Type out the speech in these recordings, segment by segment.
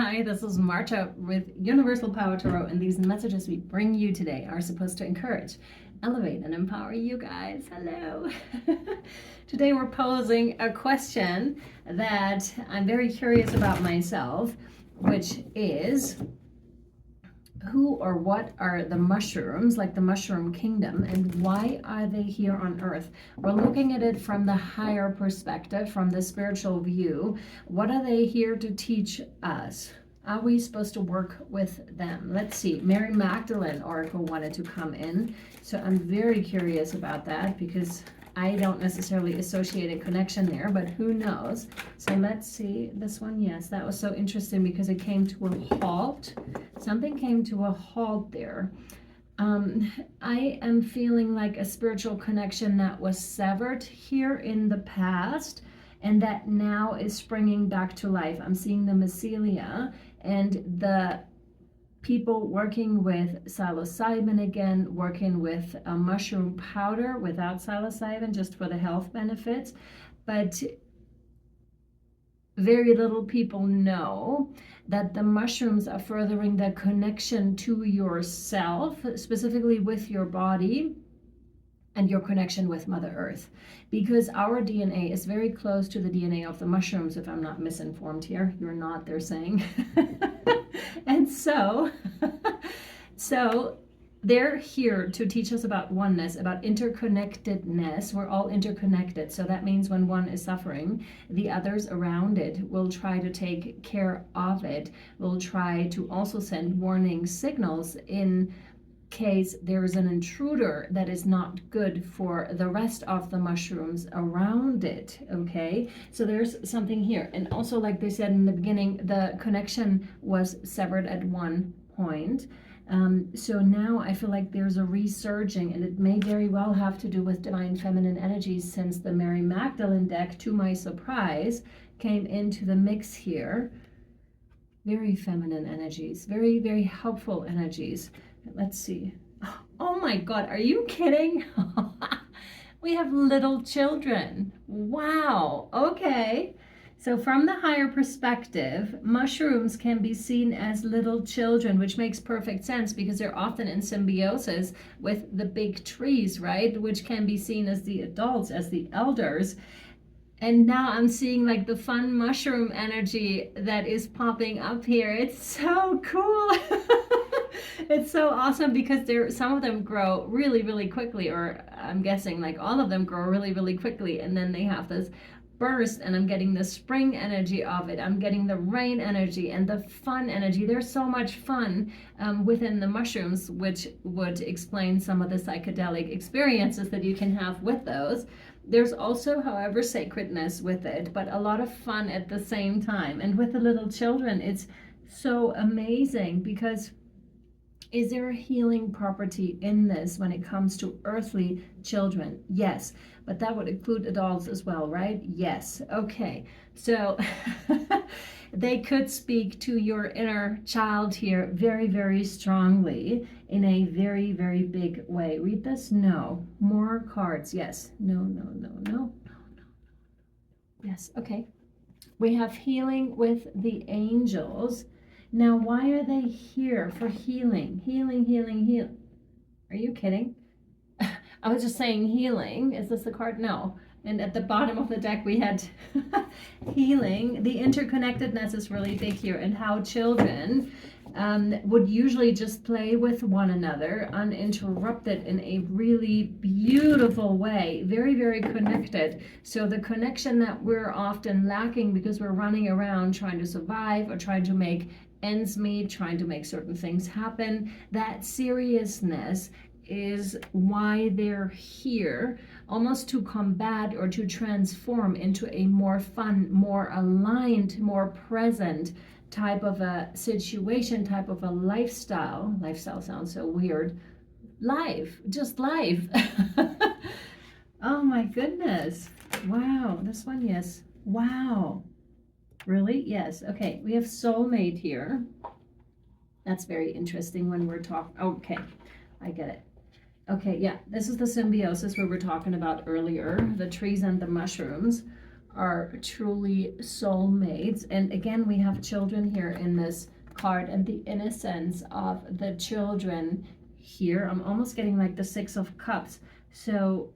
Hi, this is Marta with Universal Power Tarot, and these messages we bring you today are supposed to encourage, elevate, and empower you guys. Hello. Today we're posing a question that I'm very curious about myself, which is, who or what are the mushrooms, like the mushroom kingdom, and why are they here on earth? We're looking at it from the higher perspective, from the spiritual view. What are they here to teach us? Are we supposed to work with them? Let's see. Mary Magdalene Oracle wanted to come in, so I'm very curious about that because I don't necessarily associate a connection there, but who knows? So let's see this one. Yes, that was so interesting because it came to a halt. Something came to a halt there. I am feeling like a spiritual connection that was severed here in the past and that now is springing back to life. I'm seeing the mycelia and the people working with psilocybin again, working with a mushroom powder without psilocybin, just for the health benefits. But very little people know that the mushrooms are furthering the connection to yourself, specifically with your body and your connection with Mother Earth, because our DNA is very close to the DNA of the mushrooms, if I'm not misinformed here. You're not, they're saying. And so they're here to teach us about oneness, about interconnectedness. We're all interconnected. So that means when one is suffering, the others around it will try to take care of it, will try to also send warning signals in case there's an intruder that is not good for the rest of the mushrooms around it. Okay, so there's something here. And also, like they said in the beginning, the connection was severed at one point. So now I feel like there's a resurging, and it may very well have to do with divine feminine energies, since the Mary Magdalene deck, to my surprise, came into the mix here. Very feminine energies, very, very helpful energies. Let's see. Oh my God, are you kidding? We have little children. Wow. Okay. So from the higher perspective, mushrooms can be seen as little children, which makes perfect sense because they're often in symbiosis with the big trees, right? Which can be seen as the adults, as the elders. And now I'm seeing like the fun mushroom energy that is popping up here. It's so cool. It's so awesome because some of them grow really, really quickly, or I'm guessing like all of them grow really, really quickly. And then they have this burst, and I'm getting the spring energy of it. I'm getting the rain energy and the fun energy. There's so much fun within the mushrooms, which would explain some of the psychedelic experiences that you can have with those. There's also, however, sacredness with it, but a lot of fun at the same time. And with the little children, it's so amazing because is there a healing property in this when it comes to earthly children? Yes, but that would include adults as well, right? Yes. Okay. So they could speak to your inner child here very, very strongly in a very, very big way. Read this? No. More cards. Yes. No, no, no, no, no, no. Yes. Okay. We have healing with the angels. Now, why are they here? For healing, healing, healing, healing. Are you kidding? I was just saying healing. Is this the card? No. And at the bottom of the deck, we had healing. The interconnectedness is really big here, and how children would usually just play with one another uninterrupted in a really beautiful way. Very, very connected. So the connection that we're often lacking because we're running around trying to survive or trying to make ends meet, trying to make certain things happen, that seriousness is why they're here, almost to combat or to transform into a more fun, more aligned, more present type of a situation, type of a lifestyle. Lifestyle sounds so weird. Life, just life. Oh my goodness. Wow, this one, yes. Wow. Really? Yes. Okay, we have soulmate here. That's very interesting when we're talking. Okay, I get it. Okay, yeah, this is the symbiosis we were talking about earlier, the trees and the mushrooms. are truly soulmates. And again, we have children here in this card, and the innocence of the children here. I'm almost getting like the Six of Cups. So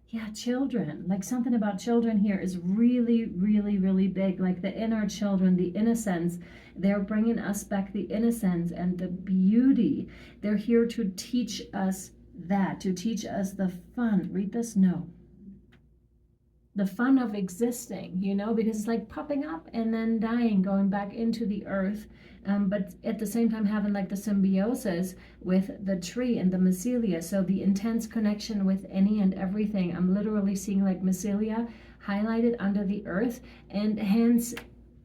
yeah, children, like something about children here is really, really, really big. Like the inner children, the innocence, they're bringing us back the innocence and the beauty. They're here to teach us that, to teach us the fun. Read this? No. The fun of existing, you know, because it's like popping up and then dying, going back into the earth. But at the same time having like the symbiosis with the tree and the mycelia. So the intense connection with any and everything. I'm literally seeing like mycelia highlighted under the earth, and hence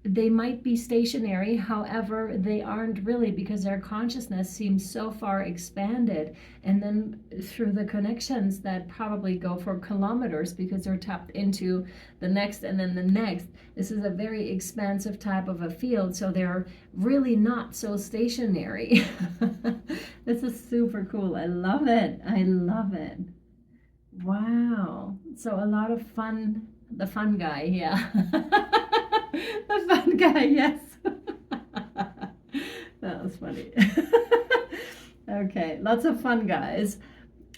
they might be stationary, however they aren't really, because their consciousness seems so far expanded, and then through the connections that probably go for kilometers because they're tapped into the next and then the next. This is a very expansive type of a field, so they're really not so stationary. This is super cool. I love it. I love it. Wow. So a lot of fun. The fun guy, yeah. The fun guy, yes. That was funny. Okay, lots of fun guys.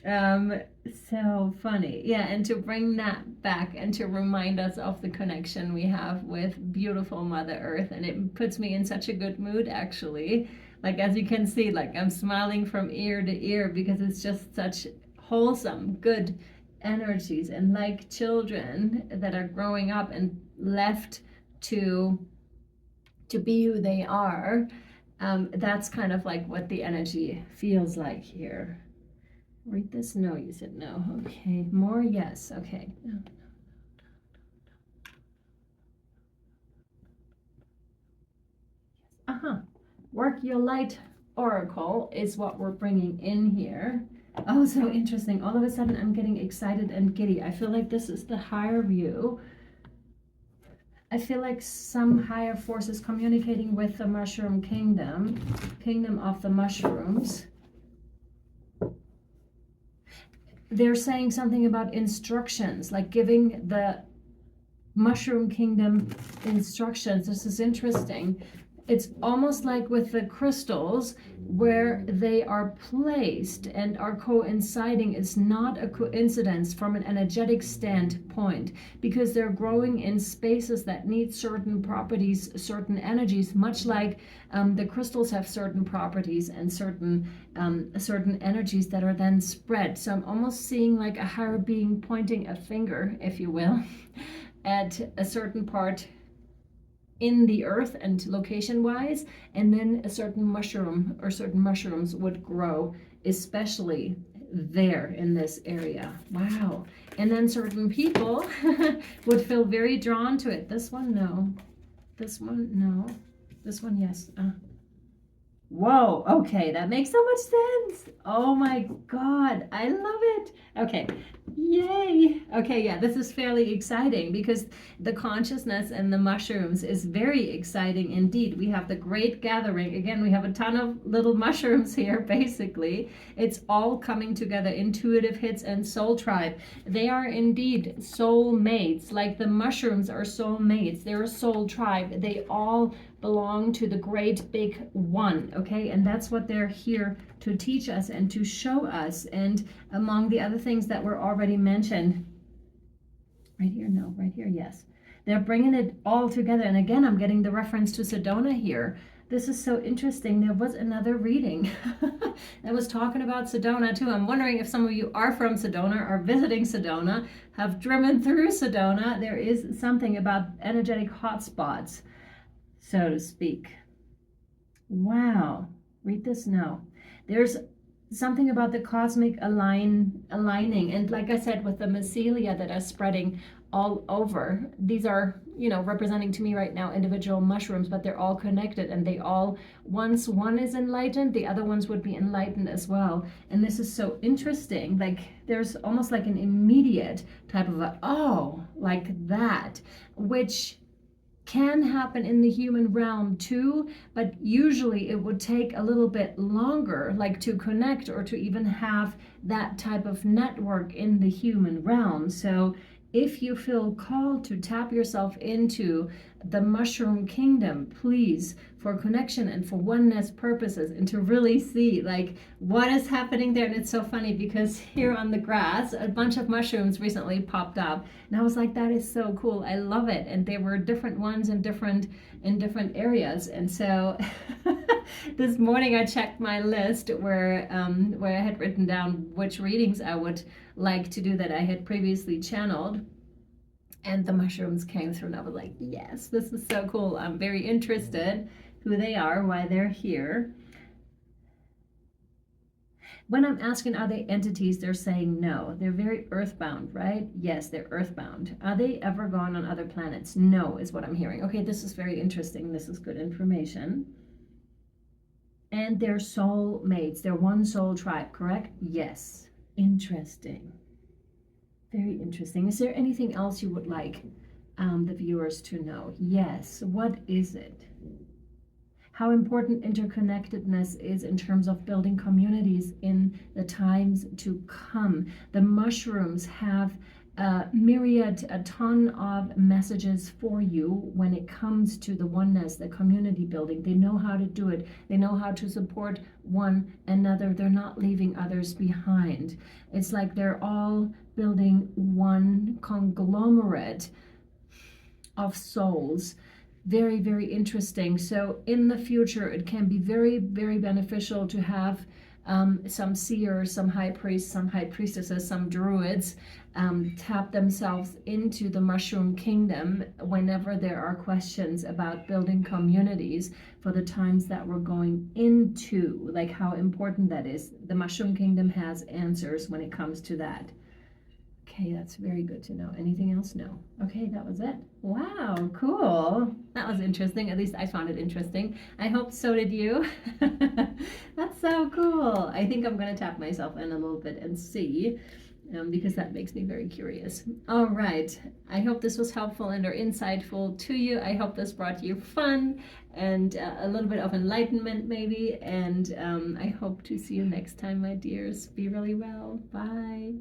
So funny. Yeah, and to bring that back and to remind us of the connection we have with beautiful Mother Earth. And it puts me in such a good mood, actually. Like, as you can see, like I'm smiling from ear to ear because it's just such wholesome, good energies. And like children that are growing up and left to be who they are, that's kind of like what the energy feels like here. Read this? No, you said no. Okay, more? Yes. Okay. Work your light oracle is what we're bringing in here. Oh, so interesting. All of a sudden I'm getting excited and giddy. I feel like this is the higher view. I feel like some higher force is communicating with the mushroom kingdom of the mushrooms. They're saying something about instructions, like giving the mushroom kingdom instructions. This is interesting. It's almost like with the crystals where they are placed and are coinciding. It's not a coincidence from an energetic standpoint, because they're growing in spaces that need certain properties, certain energies, much like the crystals have certain properties and certain energies that are then spread. So I'm almost seeing like a higher being pointing a finger, if you will, at a certain part in the earth and location wise, and then a certain mushroom or certain mushrooms would grow, especially there in this area. Wow. And then certain people would feel very drawn to it. This one, no. This one, no. This one, yes. Whoa, okay, that makes so much sense. Oh my God, I love it. Okay, yay. Okay, yeah, this is fairly exciting because the consciousness and the mushrooms is very exciting indeed. We have the great gathering. Again, we have a ton of little mushrooms here, basically. It's all coming together, intuitive hits and soul tribe. They are indeed soul mates, like the mushrooms are soul mates. They're a soul tribe. They all belong to the great big one, okay? And that's what they're here to teach us and to show us. And among the other things that were already mentioned, right here, no, right here, yes. They're bringing it all together. And again, I'm getting the reference to Sedona here. This is so interesting. There was another reading that was talking about Sedona too. I'm wondering if some of you are from Sedona, are visiting Sedona, have driven through Sedona. There is something about energetic hotspots, so to speak. Wow. Read this now. There's something about the cosmic aligning. And like I said, with the mycelia that are spreading all over, these are, you know, representing to me right now individual mushrooms, but they're all connected, and they all, once one is enlightened, the other ones would be enlightened as well. And this is so interesting. Like there's almost like an immediate type of a, oh, like that, which can happen in the human realm too, but usually it would take a little bit longer, like to connect or to even have that type of network in the human realm. So if you feel called to tap yourself into the mushroom kingdom, please, for connection and for oneness purposes, and to really see like what is happening there. And it's so funny because here on the grass, a bunch of mushrooms recently popped up, and I was like, that is so cool. I love it. And there were different ones in different areas. And so this morning I checked my list where I had written down which readings I would like to do that I had previously channeled. And the mushrooms came through, and I was like, yes, this is so cool. I'm very interested who they are, why they're here. When I'm asking, are they entities? They're saying no. They're very earthbound, right? Yes, they're earthbound. Are they ever gone on other planets? No, is what I'm hearing. Okay, this is very interesting. This is good information. And they're soul mates. They're one soul tribe, correct? Yes. Interesting. Very interesting. Is there anything else you would like the viewers to know? Yes. What is it? How important interconnectedness is in terms of building communities in the times to come. The mushrooms have a ton of messages for you when it comes to the oneness, the community building. They know how to do it. They know how to support one another. They're not leaving others behind. It's like they're all building one conglomerate of souls. Very, very interesting. So in the future, it can be very, very beneficial to have some seers, some high priests, some high priestesses, some druids tap themselves into the mushroom kingdom whenever there are questions about building communities for the times that we're going into, like how important that is. The mushroom kingdom has answers when it comes to that. Okay, that's very good to know. Anything else? No. Okay, that was it. Wow, cool. That was interesting. At least I found it interesting. I hope so did you. That's so cool. I think I'm going to tap myself in a little bit and see, because that makes me very curious. All right. I hope this was helpful and or insightful to you. I hope this brought you fun and a little bit of enlightenment maybe. And I hope to see you next time, my dears. Be really well. Bye.